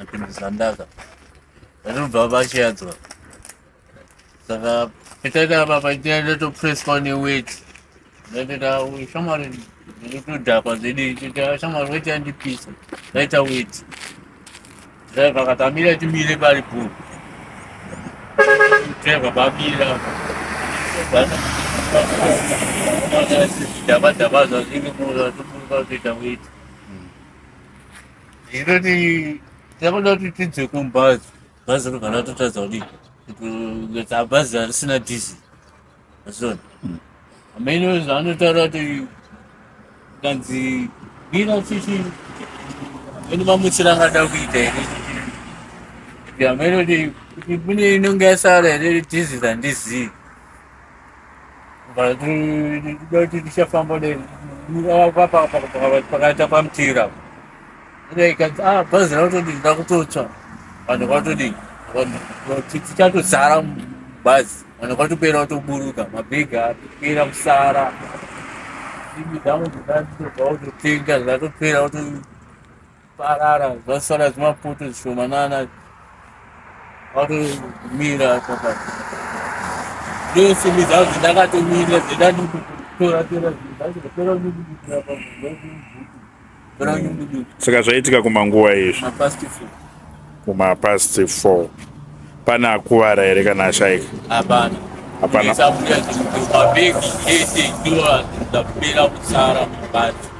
Antimizandaka. Anubva vachiadzwa. Saka itaita baba tiende to press on weight. Ndaita shamwari ndikudhakwa zedi chita shamwari weight yandipisa. Ndaita weight. Driver katamira timire pari pool. Driver babira. Dhaba zvazvinge kuita weight. Inoti takuda kuti tidze kumbazi. Bhazi rinogara totadza kuti bhazi harisina diesel. Azvona. Ameno zvanotaura kuti kanzi mira chichi ine mamuchira angada kuita here. Ameno kuti kune inonge yasara here diesel handizivi. Kuti tichafamba pakaita pamutira. Ikanzi bhazi rakutoti ndida kutotsva. Vanhu kwatodi tichatodzara mubhazi. Vanhu kwatopera kutoburuka. Mabhegi apera kusara. Simbi dzangu dzatobva kutotenga dzatopera kutoparara. Zvasara zvimapoto zvishomanana. Kwatomira ndiyo simbi dzangu dzandakatomira dzandatotora saka zvaitika kumanguva izvi kumapast 4 pana akuvara here kana ashaika? hapana. Hapana. Mabhegi ese ndiwo akapera kusara mubhazi.